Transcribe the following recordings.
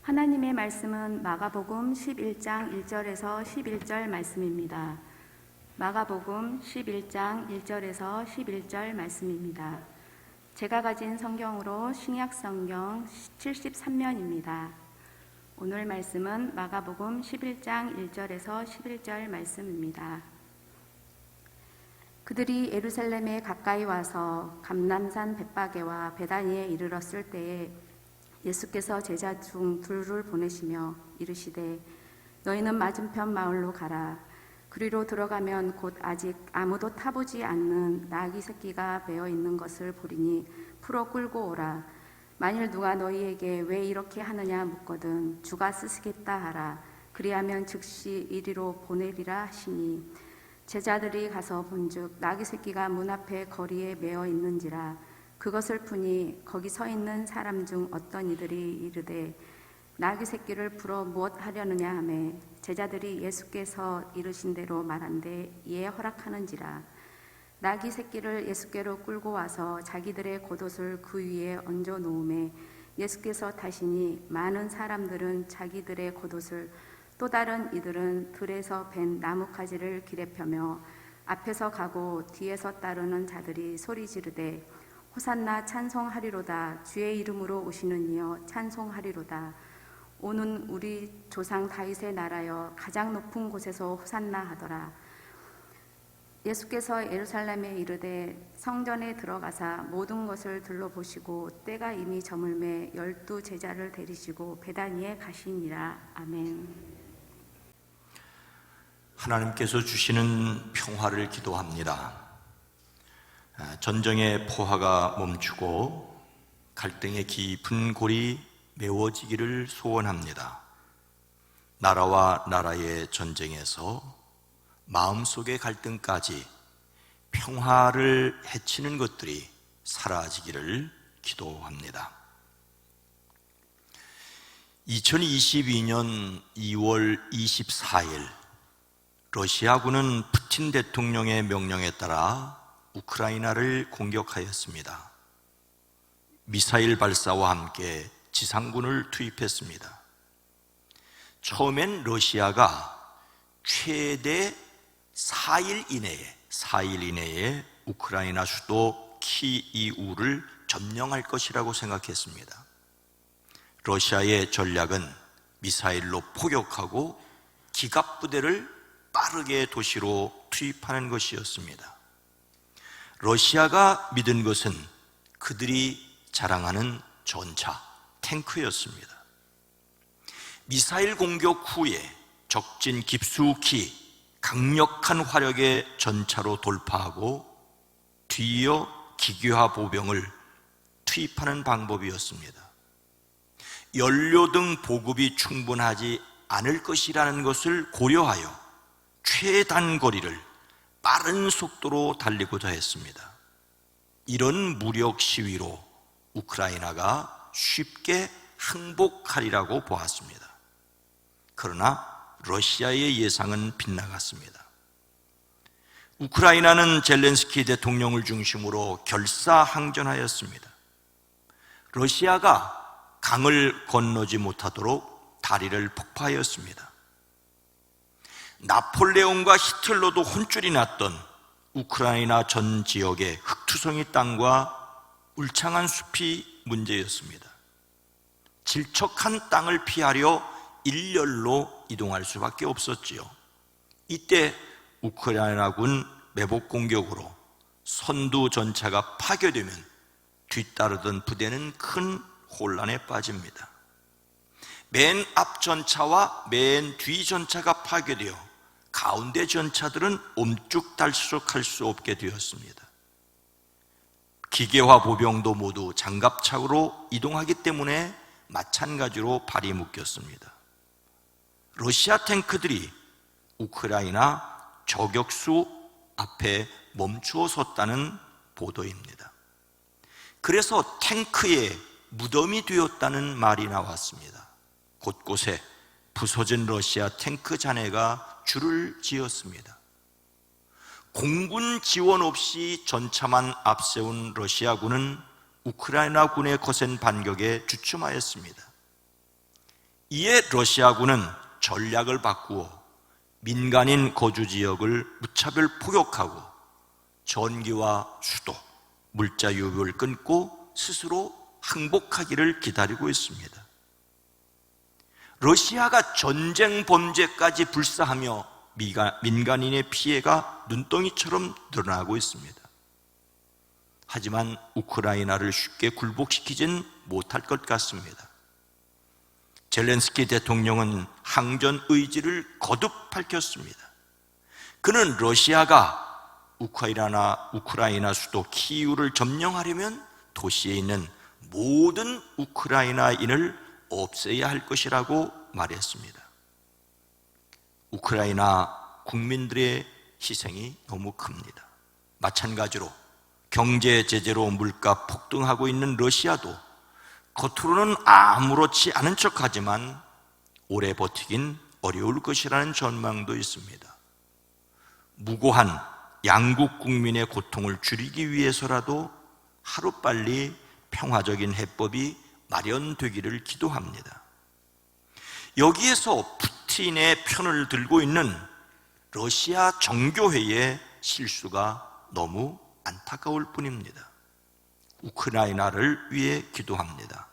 하나님의 말씀은 마가복음 11장 1절에서 11절 말씀입니다. 마가복음 11장 1절에서 11절 말씀입니다. 제가 가진 성경으로 신약 성경 73면입니다. 오늘 말씀은 마가복음 11장 1절에서 11절 말씀입니다. 그들이 예루살렘에 가까이 와서 감람산 벳바게와 베다니에 이르렀을 때에 예수께서 제자 중 둘을 보내시며 이르시되 너희는 맞은편 마을로 가라. 그리로 들어가면 곧 아직 아무도 타보지 않는 나귀 새끼가 매어 있는 것을 보리니 풀어 끌고 오라. 만일 누가 너희에게 왜 이렇게 하느냐 묻거든 주가 쓰시겠다 하라. 그리하면 즉시 이리로 보내리라 하시니 제자들이 가서 본즉 나귀 새끼가 문 앞에 거리에 매어 있는지라. 그것을 보니 거기 서 있는 사람 중 어떤 이들이 이르되 나귀 새끼를 풀어 무엇 하려느냐 하매 제자들이 예수께서 이르신 대로 말한대 이에 허락하는지라. 나귀 새끼를 예수께로 끌고 와서 자기들의 겉옷을 그 위에 얹어 놓음에 예수께서 타시니 많은 사람들은 자기들의 겉옷을 또 다른 이들은 들에서 벤 나뭇가지를 길에 펴며 앞에서 가고 뒤에서 따르는 자들이 소리 지르되 호산나 찬송하리로다. 주의 이름으로 오시는 이여 찬송하리로다. 오는 우리 조상 다윗의 나라여 가장 높은 곳에서 호산나 하더라. 예수께서 예루살렘에 이르되 성전에 들어가사 모든 것을 둘러보시고 때가 이미 저물매 12 제자를 데리시고 베다니에 가시니라. 아멘. 하나님께서 주시는 평화를 기도합니다. 전쟁의 포화가 멈추고 갈등의 깊은 골이 메워지기를 소원합니다. 나라와 나라의 전쟁에서 마음속의 갈등까지 평화를 해치는 것들이 사라지기를 기도합니다. 2022년 2월 24일 러시아군은 푸틴 대통령의 명령에 따라 우크라이나를 공격하였습니다. 미사일 발사와 함께 지상군을 투입했습니다. 처음엔 러시아가 최대 4일 이내에 우크라이나 수도 키이우를 점령할 것이라고 생각했습니다. 러시아의 전략은 미사일로 포격하고 기갑부대를 빠르게 도시로 투입하는 것이었습니다. 러시아가 믿은 것은 그들이 자랑하는 전차, 탱크였습니다. 미사일 공격 후에 적진 깊숙이 강력한 화력의 전차로 돌파하고 뒤이어 기계화 보병을 투입하는 방법이었습니다. 연료 등 보급이 충분하지 않을 것이라는 것을 고려하여 최단 거리를 빠른 속도로 달리고자 했습니다. 이런 무력 시위로 우크라이나가 쉽게 항복하리라고 보았습니다. 그러나 러시아의 예상은 빗나갔습니다. 우크라이나는 젤렌스키 대통령을 중심으로 결사항전하였습니다. 러시아가 강을 건너지 못하도록 다리를 폭파하였습니다. 나폴레옹과 히틀러도 혼쭐이 났던 우크라이나 전 지역의 흑투성이 땅과 울창한 숲이 문제였습니다. 질척한 땅을 피하려 일렬로 이동할 수밖에 없었지요. 이때 우크라이나군 매복 공격으로 선두 전차가 파괴되면 뒤따르던 부대는 큰 혼란에 빠집니다. 맨 앞 전차와 맨 뒤 전차가 파괴되어 가운데 전차들은 옴쭉달싹할 수 없게 되었습니다. 기계화 보병도 모두 장갑차로 이동하기 때문에 마찬가지로 발이 묶였습니다. 러시아 탱크들이 우크라이나 저격수 앞에 멈추어 섰다는 보도입니다. 그래서 탱크에 무덤이 되었다는 말이 나왔습니다. 곳곳에 부서진 러시아 탱크 잔해가 줄을 지었습니다. 공군 지원 없이 전차만 앞세운 러시아군은 우크라이나 군의 거센 반격에 주춤하였습니다. 이에 러시아군은 전략을 바꾸어 민간인 거주 지역을 무차별 포격하고 전기와 수도, 물자 유입을 끊고 스스로 항복하기를 기다리고 있습니다. 러시아가 전쟁 범죄까지 불사하며 민간인의 피해가 눈덩이처럼 늘어나고 있습니다. 하지만 우크라이나를 쉽게 굴복시키진 못할 것 같습니다. 젤렌스키 대통령은 항전 의지를 거듭 밝혔습니다. 그는 러시아가 우크라이나 수도 키이우를 점령하려면 도시에 있는 모든 우크라이나인을 없애야 할 것이라고 말했습니다. 우크라이나 국민들의 희생이 너무 큽니다. 마찬가지로 경제 제재로 물가 폭등하고 있는 러시아도 겉으로는 아무렇지 않은 척하지만 오래 버티긴 어려울 것이라는 전망도 있습니다. 무고한 양국 국민의 고통을 줄이기 위해서라도 하루빨리 평화적인 해법이 마련되기를 기도합니다. 여기에서 푸틴의 편을 들고 있는 러시아 정교회의 실수가 너무 안타까울 뿐입니다. 우크라이나를 위해 기도합니다.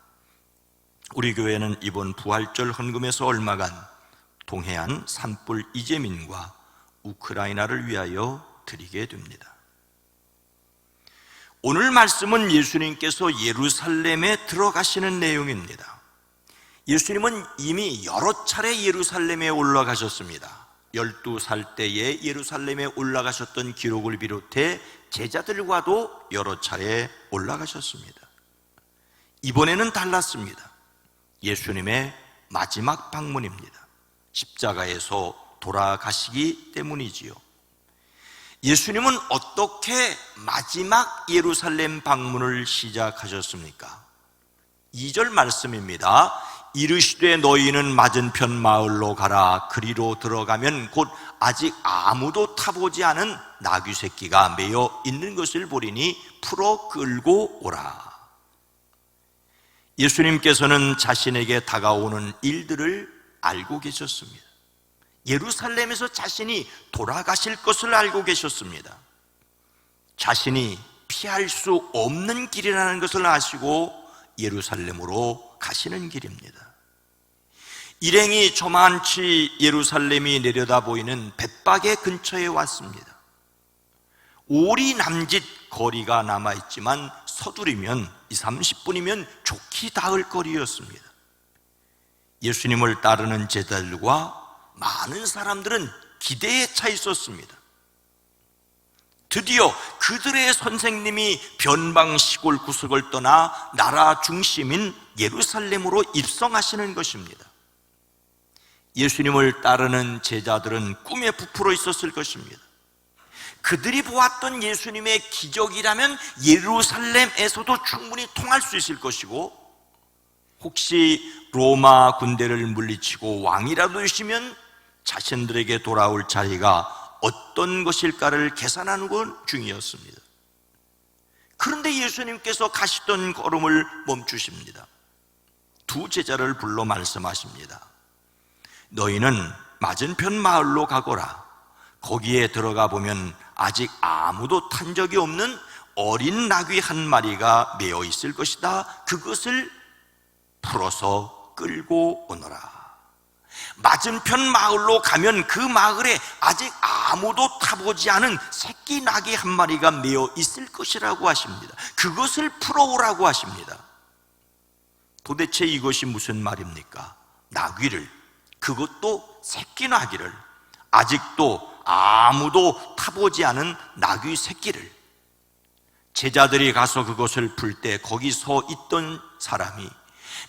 우리 교회는 이번 부활절 헌금에서 얼마간 동해안 산불 이재민과 우크라이나를 위하여 드리게 됩니다. 오늘 말씀은 예수님께서 예루살렘에 들어가시는 내용입니다. 예수님은 이미 여러 차례 예루살렘에 올라가셨습니다. 12살 때에 예루살렘에 올라가셨던 기록을 비롯해 제자들과도 여러 차례 올라가셨습니다. 이번에는 달랐습니다. 예수님의 마지막 방문입니다. 십자가에서 돌아가시기 때문이지요. 예수님은 어떻게 마지막 예루살렘 방문을 시작하셨습니까? 2절 말씀입니다. 이르시되 너희는 맞은편 마을로 가라. 그리로 들어가면 곧 아직 아무도 타보지 않은 나귀 새끼가 매여 있는 것을 보리니 풀어 끌고 오라. 예수님께서는 자신에게 다가오는 일들을 알고 계셨습니다. 예루살렘에서 자신이 돌아가실 것을 알고 계셨습니다. 자신이 피할 수 없는 길이라는 것을 아시고 예루살렘으로 가시는 길입니다. 일행이 저만치 예루살렘이 내려다 보이는 벳박의 근처에 왔습니다. 오리 남짓 거리가 남아있지만 서두르면 20-30분이면 좋게 닿을 거리였습니다. 예수님을 따르는 제자들과 많은 사람들은 기대에 차 있었습니다. 드디어 그들의 선생님이 변방 시골 구석을 떠나 나라 중심인 예루살렘으로 입성하시는 것입니다. 예수님을 따르는 제자들은 꿈에 부풀어 있었을 것입니다. 그들이 보았던 예수님의 기적이라면 예루살렘에서도 충분히 통할 수 있을 것이고, 혹시 로마 군대를 물리치고 왕이라도 되시면 자신들에게 돌아올 자리가 어떤 것일까를 계산하는 건 중이었습니다. 그런데 예수님께서 가시던 걸음을 멈추십니다. 두 제자를 불러 말씀하십니다. 너희는 맞은편 마을로 가거라. 거기에 들어가 보면 아직 아무도 탄 적이 없는 어린 나귀 한 마리가 매어 있을 것이다. 그것을 풀어서 끌고 오너라. 맞은편 마을로 가면 그 마을에 아직 아무도 타보지 않은 새끼 나귀 한 마리가 매어 있을 것이라고 하십니다. 그것을 풀어오라고 하십니다. 도대체 이것이 무슨 말입니까? 나귀를, 그것도 새끼 나귀를, 아직도 아무도 타보지 않은 나귀 새끼를. 제자들이 가서 그것을 풀 때 거기 서 있던 사람이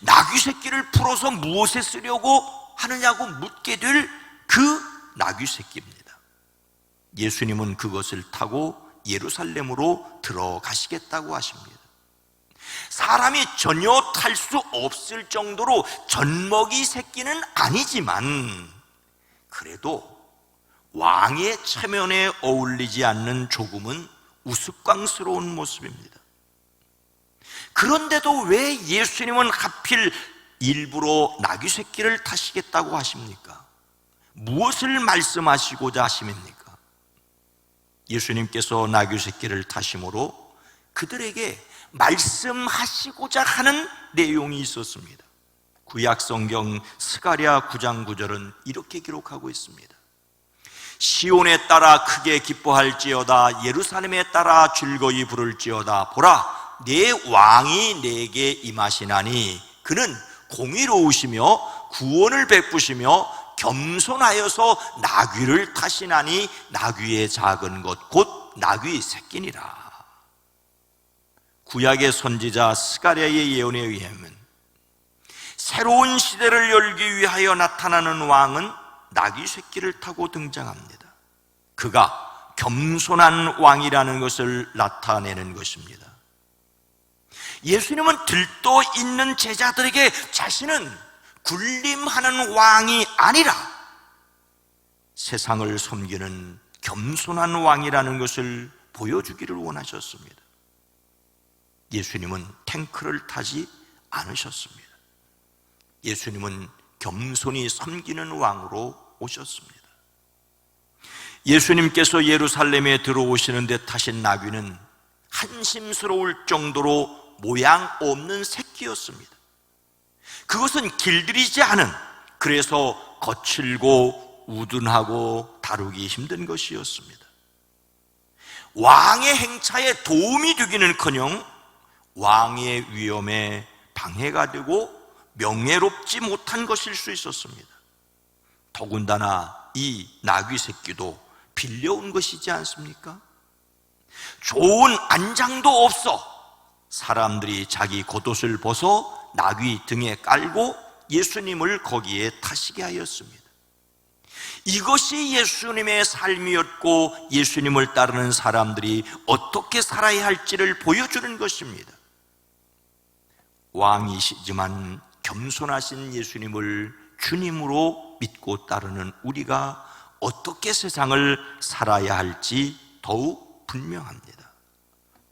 나귀 새끼를 풀어서 무엇에 쓰려고 하느냐고 묻게 될 그 나귀 새끼입니다. 예수님은 그것을 타고 예루살렘으로 들어가시겠다고 하십니다. 사람이 전혀 탈 수 없을 정도로 젖먹이 새끼는 아니지만 그래도 왕의 체면에 어울리지 않는 조금은 우스꽝스러운 모습입니다. 그런데도 왜 예수님은 하필 일부러 나귀 새끼를 타시겠다고 하십니까? 무엇을 말씀하시고자 하십니까? 예수님께서 나귀 새끼를 타심으로 그들에게 말씀하시고자 하는 내용이 있었습니다. 구약성경 스가랴 9장 9절은 이렇게 기록하고 있습니다. 시온에 따라 크게 기뻐할지어다, 예루살렘에 따라 즐거이 부를지어다. 보라, 내 왕이 내게 임하시나니 그는 공의로우시며 구원을 베푸시며 겸손하여서 나귀를 타시나니 나귀의 작은 것 곧 나귀 새끼니라. 구약의 선지자 스가랴의 예언에 의하면 새로운 시대를 열기 위하여 나타나는 왕은 나귀 새끼를 타고 등장합니다. 그가 겸손한 왕이라는 것을 나타내는 것입니다. 예수님은 들떠 있는 제자들에게 자신은 군림하는 왕이 아니라 세상을 섬기는 겸손한 왕이라는 것을 보여주기를 원하셨습니다. 예수님은 탱크를 타지 않으셨습니다. 예수님은 겸손히 섬기는 왕으로 오셨습니다. 예수님께서 예루살렘에 들어오시는데 타신 나귀는 한심스러울 정도로 모양 없는 새끼였습니다. 그것은 길들이지 않은, 그래서 거칠고 우둔하고 다루기 힘든 것이었습니다. 왕의 행차에 도움이 되기는커녕 왕의 위엄에 방해가 되고 명예롭지 못한 것일 수 있었습니다. 더군다나 이 나귀 새끼도 빌려온 것이지 않습니까? 좋은 안장도 없어 사람들이 자기 겉옷을 벗어 나귀 등에 깔고 예수님을 거기에 타시게 하였습니다. 이것이 예수님의 삶이었고 예수님을 따르는 사람들이 어떻게 살아야 할지를 보여주는 것입니다. 왕이시지만 겸손하신 예수님을 주님으로 믿고 따르는 우리가 어떻게 세상을 살아야 할지 더욱 분명합니다.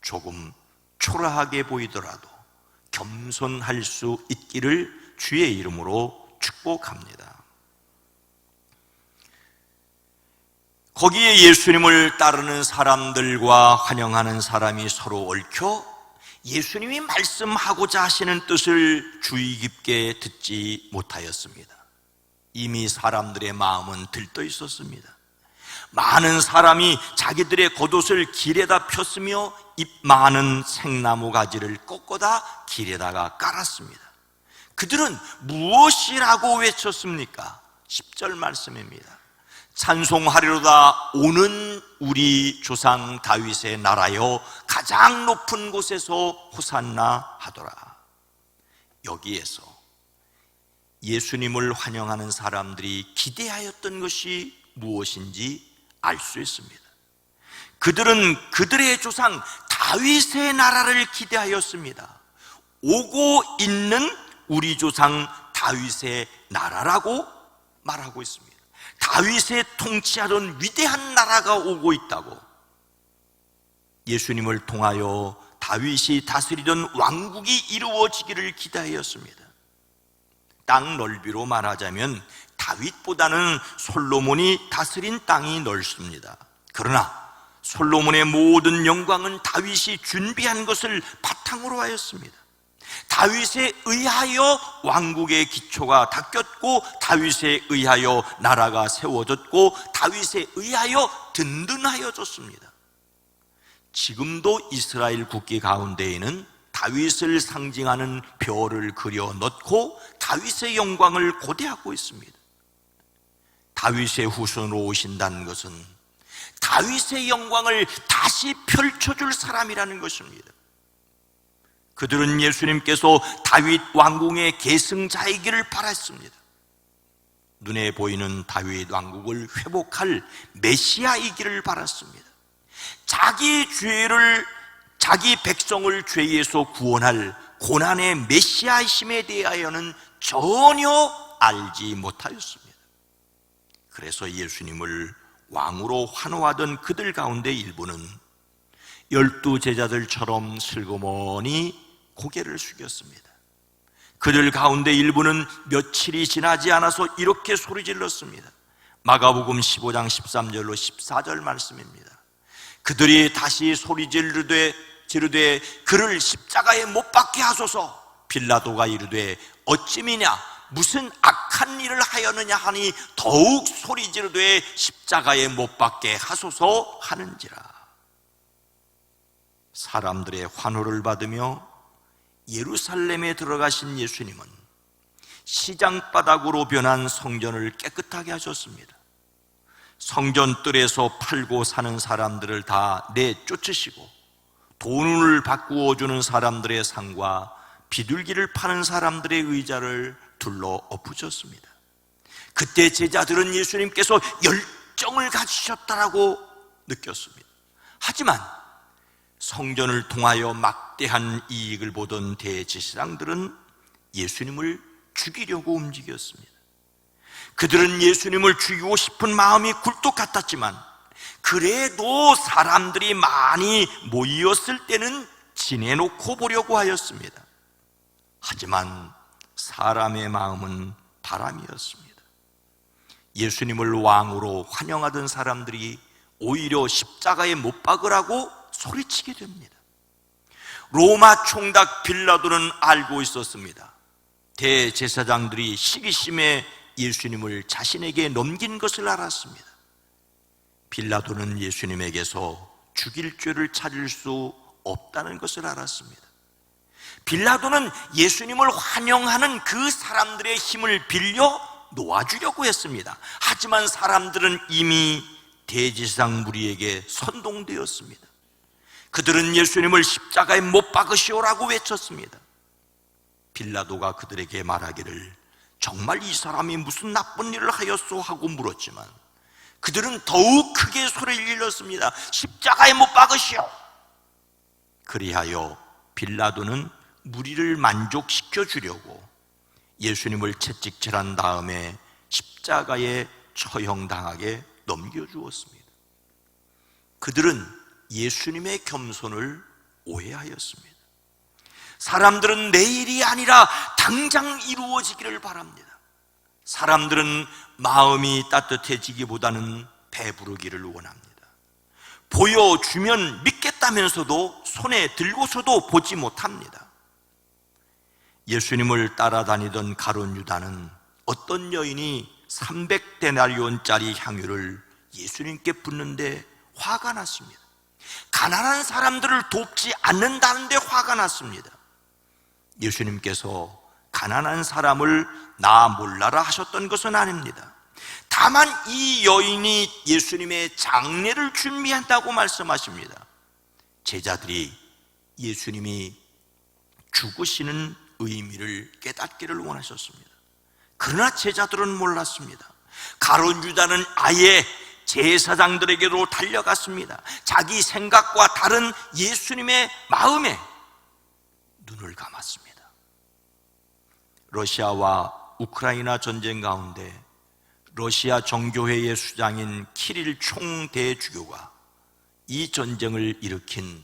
조금 초라하게 보이더라도 겸손할 수 있기를 주의 이름으로 축복합니다. 거기에 예수님을 따르는 사람들과 환영하는 사람이 서로 얽혀 예수님이 말씀하고자 하시는 뜻을 주의 깊게 듣지 못하였습니다. 이미 사람들의 마음은 들떠 있었습니다. 많은 사람이 자기들의 겉옷을 길에다 폈으며 잎 많은 생나무 가지를 꺾어다 길에다가 깔았습니다. 그들은 무엇이라고 외쳤습니까? 10절 말씀입니다. 찬송하리로다 오는 우리 조상 다윗의 나라여 가장 높은 곳에서 호산나 하더라. 여기에서 예수님을 환영하는 사람들이 기대하였던 것이 무엇인지 알 수 있습니다. 그들은 그들의 조상 다윗의 나라를 기대하였습니다. 오고 있는 우리 조상 다윗의 나라라고 말하고 있습니다. 다윗의 통치하던 위대한 나라가 오고 있다고, 예수님을 통하여 다윗이 다스리던 왕국이 이루어지기를 기대하였습니다. 땅 넓이로 말하자면 다윗보다는 솔로몬이 다스린 땅이 넓습니다. 그러나 솔로몬의 모든 영광은 다윗이 준비한 것을 바탕으로 하였습니다. 다윗에 의하여 왕국의 기초가 닦였고 다윗에 의하여 나라가 세워졌고 다윗에 의하여 든든하여졌습니다. 지금도 이스라엘 국기 가운데에는 다윗을 상징하는 별을 그려 넣고 다윗의 영광을 고대하고 있습니다. 다윗의 후손으로 오신다는 것은 다윗의 영광을 다시 펼쳐줄 사람이라는 것입니다. 그들은 예수님께서 다윗 왕궁의 계승자이기를 바랐습니다. 눈에 보이는 다윗 왕국을 회복할 메시아이기를 바랐습니다. 자기 백성을 죄에서 구원할 고난의 메시아이심에 대하여는 전혀 알지 못하였습니다. 그래서 예수님을 왕으로 환호하던 그들 가운데 일부는 12 제자들처럼 슬그머니 고개를 숙였습니다. 그들 가운데 일부는 며칠이 지나지 않아서 이렇게 소리질렀습니다. 마가복음 15장 13절로 14절 말씀입니다. 그들이 다시 소리지르되 그를 십자가에 못 박게 하소서. 빌라도가 이르되 어찌미냐 무슨 악한 일을 하였느냐 하니 더욱 소리지르되 십자가에 못 박게 하소서 하는지라. 사람들의 환호를 받으며 예루살렘에 들어가신 예수님은 시장바닥으로 변한 성전을 깨끗하게 하셨습니다. 성전 뜰에서 팔고 사는 사람들을 다 내쫓으시고 돈을 바꾸어 주는 사람들의 상과 비둘기를 파는 사람들의 의자를 둘러 엎으셨습니다. 그때 제자들은 예수님께서 열정을 가지셨다라고 느꼈습니다. 하지만 성전을 통하여 막대한 이익을 보던 대제사장들은 예수님을 죽이려고 움직였습니다. 그들은 예수님을 죽이고 싶은 마음이 굴뚝 같았지만 그래도 사람들이 많이 모였을 때는 지내놓고 보려고 하였습니다. 하지만 사람의 마음은 바람이었습니다. 예수님을 왕으로 환영하던 사람들이 오히려 십자가에 못 박으라고 소리치게 됩니다. 로마 총독 빌라도는 알고 있었습니다. 대제사장들이 시기심에 예수님을 자신에게 넘긴 것을 알았습니다. 빌라도는 예수님에게서 죽일 죄를 찾을 수 없다는 것을 알았습니다. 빌라도는 예수님을 환영하는 그 사람들의 힘을 빌려 놓아주려고 했습니다. 하지만 사람들은 이미 대제사장 무리에게 선동되었습니다. 그들은 예수님을 십자가에 못 박으시오라고 외쳤습니다. 빌라도가 그들에게 말하기를 정말 이 사람이 무슨 나쁜 일을 하였소 하고 물었지만 그들은 더욱 크게 소리를 질렀습니다. 십자가에 못 박으시오. 그리하여 빌라도는 무리를 만족시켜 주려고 예수님을 채찍질한 다음에 십자가에 처형당하게 넘겨주었습니다. 그들은 예수님의 겸손을 오해하였습니다. 사람들은 내일이 아니라 당장 이루어지기를 바랍니다. 사람들은 마음이 따뜻해지기보다는 배부르기를 원합니다. 보여주면 믿겠다면서도 손에 들고서도 보지 못합니다. 예수님을 따라다니던 가룟 유다는 어떤 여인이 300데나리온짜리 향유를 예수님께 붓는데 화가 났습니다. 가난한 사람들을 돕지 않는다는데 화가 났습니다. 예수님께서 가난한 사람을 나 몰라라 하셨던 것은 아닙니다. 다만 이 여인이 예수님의 장례를 준비한다고 말씀하십니다. 제자들이 예수님이 죽으시는 의미를 깨닫기를 원하셨습니다. 그러나 제자들은 몰랐습니다. 가룟 유다는 아예 제사장들에게로 달려갔습니다. 자기 생각과 다른 예수님의 마음에 눈을 감았습니다. 러시아와 우크라이나 전쟁 가운데 러시아 정교회의 수장인 키릴 총대주교가 이 전쟁을 일으킨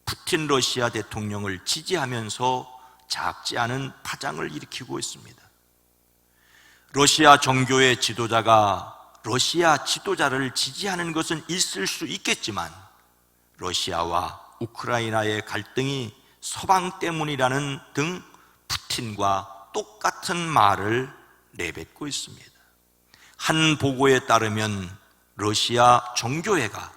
푸틴 러시아 대통령을 지지하면서 작지 않은 파장을 일으키고 있습니다. 러시아 정교회 지도자가 러시아 지도자를 지지하는 것은 있을 수 있겠지만 러시아와 우크라이나의 갈등이 서방 때문이라는 등 푸틴과 똑같은 말을 내뱉고 있습니다. 한 보고에 따르면 러시아 정교회가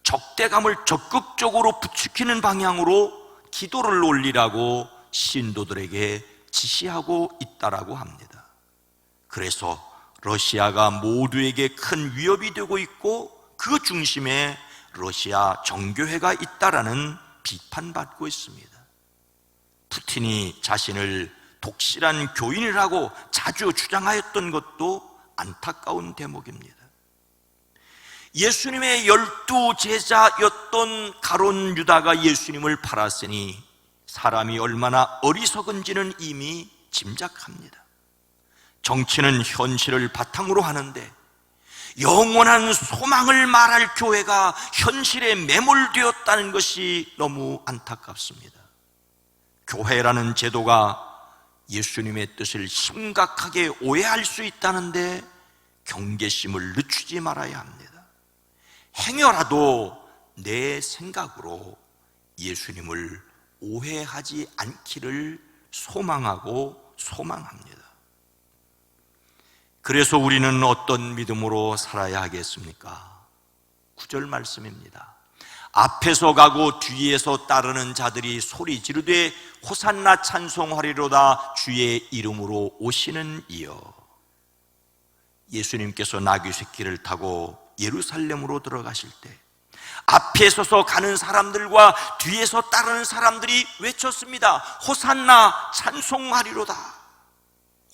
적대감을 적극적으로 부추기는 방향으로 기도를 올리라고 신도들에게 지시하고 있다라고 합니다. 그래서 러시아가 모두에게 큰 위협이 되고 있고 그 중심에 러시아 정교회가 있다라는 비판받고 있습니다. 푸틴이 자신을 독실한 교인이라고 자주 주장하였던 것도 안타까운 대목입니다. 예수님의 12 제자였던 가룟 유다가 예수님을 팔았으니 사람이 얼마나 어리석은지는 이미 짐작합니다. 정치는 현실을 바탕으로 하는데 영원한 소망을 말할 교회가 현실에 매몰되었다는 것이 너무 안타깝습니다. 교회라는 제도가 예수님의 뜻을 심각하게 오해할 수 있다는데 경계심을 늦추지 말아야 합니다. 행여라도 내 생각으로 예수님을 오해하지 않기를 소망합니다. 그래서 우리는 어떤 믿음으로 살아야 하겠습니까? 9절 말씀입니다. 앞에서 가고 뒤에서 따르는 자들이 소리 지르되 호산나 찬송하리로다 주의 이름으로 오시는 이여. 예수님께서 나귀 새끼를 타고 예루살렘으로 들어가실 때 앞에 서서 가는 사람들과 뒤에서 따르는 사람들이 외쳤습니다. 호산나 찬송하리로다.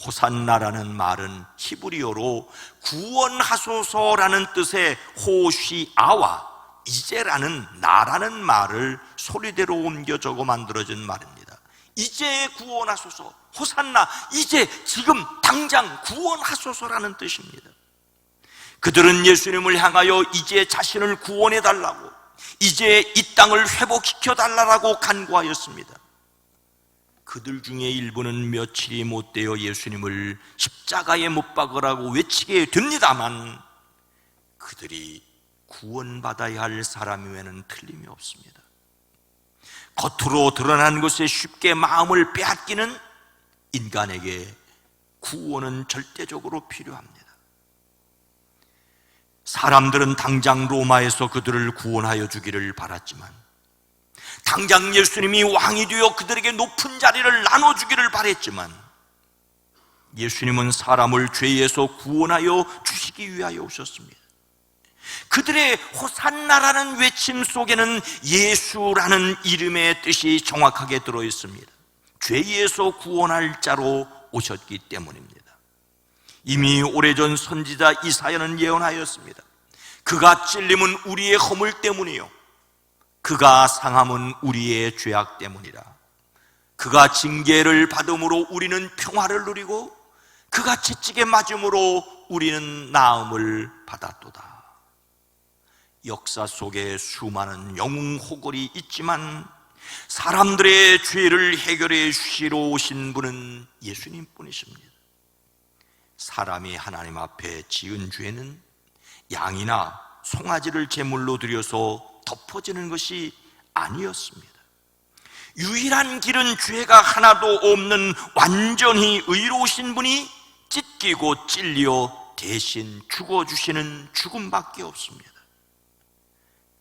호산나라는 말은 히브리어로 구원하소서라는 뜻의 호시아와 이제라는 나라는 말을 소리대로 옮겨 적어 만들어진 말입니다. 이제 구원하소서, 호산나, 이제 지금 당장 구원하소서라는 뜻입니다. 그들은 예수님을 향하여 이제 자신을 구원해 달라고, 이제 이 땅을 회복시켜 달라고 간구하였습니다. 그들 중에 일부는 며칠이 못 되어 예수님을 십자가에 못 박으라고 외치게 됩니다만 그들이 구원받아야 할 사람임에는 틀림이 없습니다. 겉으로 드러난 것에 쉽게 마음을 빼앗기는 인간에게 구원은 절대적으로 필요합니다. 사람들은 당장 로마에서 그들을 구원하여 주기를 바랐지만, 당장 예수님이 왕이 되어 그들에게 높은 자리를 나눠주기를 바랬지만, 예수님은 사람을 죄에서 구원하여 주시기 위하여 오셨습니다. 그들의 호산나라는 외침 속에는 예수라는 이름의 뜻이 정확하게 들어있습니다. 죄에서 구원할 자로 오셨기 때문입니다. 이미 오래전 선지자 이사야는 예언하였습니다. 그가 찔림은 우리의 허물 때문이요 그가 상함은 우리의 죄악 때문이라. 그가 징계를 받음으로 우리는 평화를 누리고 그가 채찍에 맞음으로 우리는 나음을 받았도다. 역사 속에 수많은 영웅 호걸이 있지만 사람들의 죄를 해결해 주시러 오신 분은 예수님뿐이십니다. 사람이 하나님 앞에 지은 죄는 양이나 송아지를 제물로 드려서 덮어지는 것이 아니었습니다. 유일한 길은 죄가 하나도 없는 완전히 의로우신 분이 찢기고 찔려 대신 죽어주시는 죽음밖에 없습니다.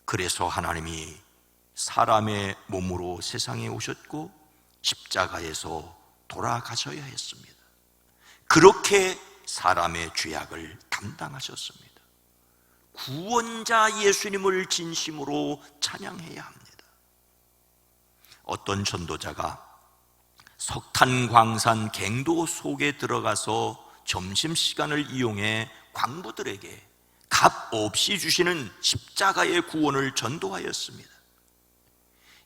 그래서 하나님이 사람의 몸으로 세상에 오셨고 십자가에서 돌아가셔야 했습니다. 그렇게 사람의 죄악을 담당하셨습니다. 구원자 예수님을 진심으로 찬양해야 합니다. 어떤 전도자가 석탄광산 갱도 속에 들어가서 점심시간을 이용해 광부들에게 값 없이 주시는 십자가의 구원을 전도하였습니다.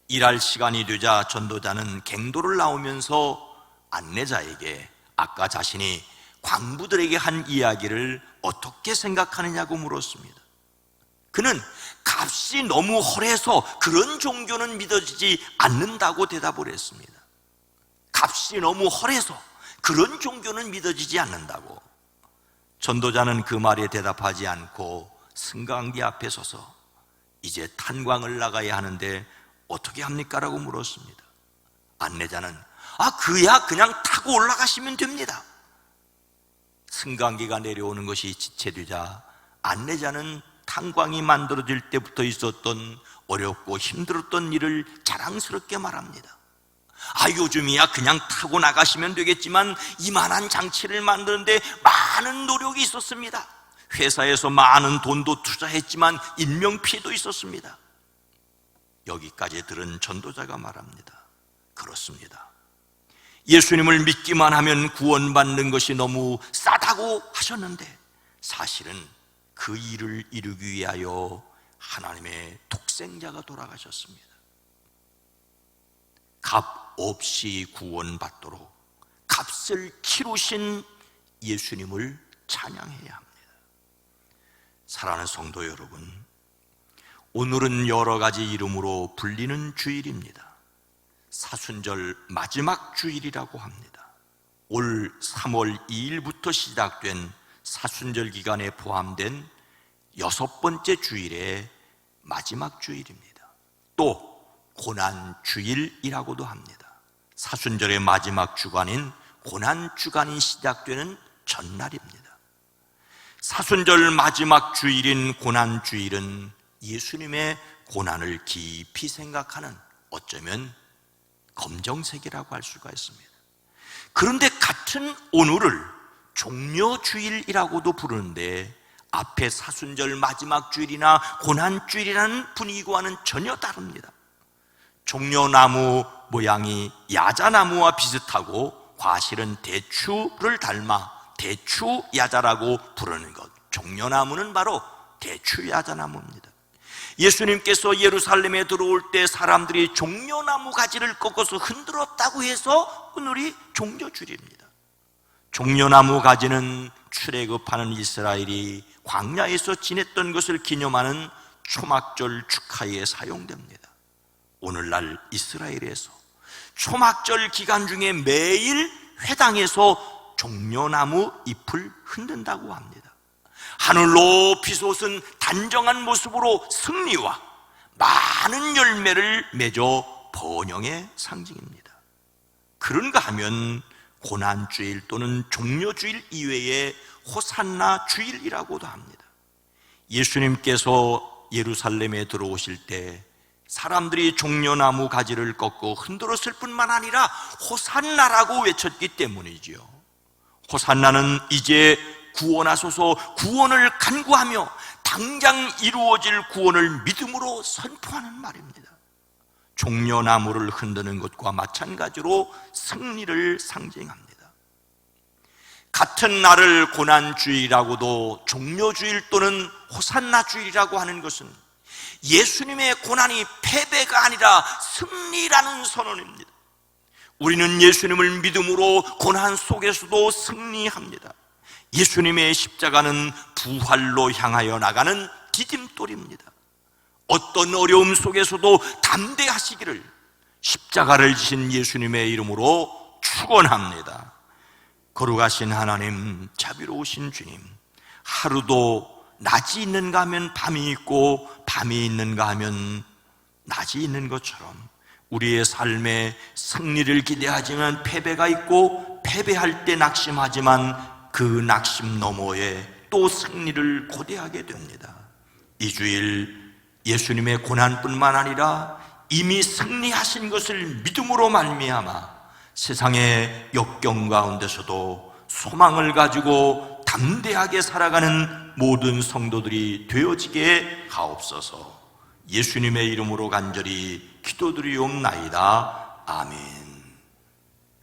일할 시간이 되자 전도자는 갱도를 나오면서 안내자에게 아까 자신이 광부들에게 한 이야기를 어떻게 생각하느냐고 물었습니다. 그는 값이 너무 허래서 그런 종교는 믿어지지 않는다고 대답을 했습니다. 값이 너무 허래서 그런 종교는 믿어지지 않는다고. 전도자는 그 말에 대답하지 않고 승강기 앞에 서서 이제 탄광을 나가야 하는데 어떻게 합니까? 라고 물었습니다. 안내자는 그야 그냥 타고 올라가시면 됩니다. 승강기가 내려오는 것이 지체되자 안내자는 탄광이 만들어질 때부터 있었던 어렵고 힘들었던 일을 자랑스럽게 말합니다. 요즘이야 그냥 타고 나가시면 되겠지만 이만한 장치를 만드는데 많은 노력이 있었습니다. 회사에서 많은 돈도 투자했지만 인명피해도 있었습니다. 여기까지 들은 전도자가 말합니다. 그렇습니다. 예수님을 믿기만 하면 구원받는 것이 너무 싸다고 하셨는데 사실은 그 일을 이루기 위하여 하나님의 독생자가 돌아가셨습니다. 값 없이 구원받도록 값을 치르신 예수님을 찬양해야 합니다. 사랑하는 성도 여러분, 오늘은 여러 가지 이름으로 불리는 주일입니다. 사순절 마지막 주일이라고 합니다. 올 3월 2일부터 시작된 사순절 기간에 포함된 6번째 주일의 마지막 주일입니다. 또 고난주일이라고도 합니다. 사순절의 마지막 주간인 고난주간이 시작되는 전날입니다. 사순절 마지막 주일인 고난주일은 예수님의 고난을 깊이 생각하는, 어쩌면 검정색이라고 할 수가 있습니다. 그런데 같은 오늘을 종려주일이라고도 부르는데 앞에 사순절 마지막 주일이나 고난주일이라는 분위기와는 전혀 다릅니다. 종려나무 모양이 야자나무와 비슷하고 과실은 대추를 닮아 대추야자라고 부르는 것, 종려나무는 바로 대추야자나무입니다. 예수님께서 예루살렘에 들어올 때 사람들이 종려나무 가지를 꺾어서 흔들었다고 해서 오늘이 종려주일입니다. 종려나무 가지는 출애굽하는 이스라엘이 광야에서 지냈던 것을 기념하는 초막절 축하에 사용됩니다. 오늘날 이스라엘에서 초막절 기간 중에 매일 회당에서 종려나무 잎을 흔든다고 합니다. 하늘 높이 솟은 단정한 모습으로 승리와 많은 열매를 맺어 번영의 상징입니다. 그런가 하면 고난주일 또는 종려주일 이외에 호산나 주일이라고도 합니다. 예수님께서 예루살렘에 들어오실 때 사람들이 종려나무 가지를 꺾고 흔들었을 뿐만 아니라 호산나라고 외쳤기 때문이지요. 호산나는 이제 구원하소서, 구원을 간구하며 당장 이루어질 구원을 믿음으로 선포하는 말입니다. 종려나무를 흔드는 것과 마찬가지로 승리를 상징합니다. 같은 날을 고난주일이라고도 종려주일 또는 호산나주일이라고 하는 것은 예수님의 고난이 패배가 아니라 승리라는 선언입니다. 우리는 예수님을 믿음으로 고난 속에서도 승리합니다. 예수님의 십자가는 부활로 향하여 나가는 디딤돌입니다. 어떤 어려움 속에서도 담대하시기를 십자가를 지신 예수님의 이름으로 축원합니다. 거룩하신 하나님, 자비로우신 주님, 하루도 낮이 있는가 하면 밤이 있고 밤이 있는가 하면 낮이 있는 것처럼 우리의 삶에 승리를 기대하지만 패배가 있고 패배할 때 낙심하지만 그 낙심 너머에 또 승리를 고대하게 됩니다. 이 주일 예수님의 고난뿐만 아니라 이미 승리하신 것을 믿음으로 말미암아 세상의 역경 가운데서도 소망을 가지고 담대하게 살아가는 모든 성도들이 되어지게 하옵소서. 예수님의 이름으로 간절히 기도드리옵나이다. 아멘.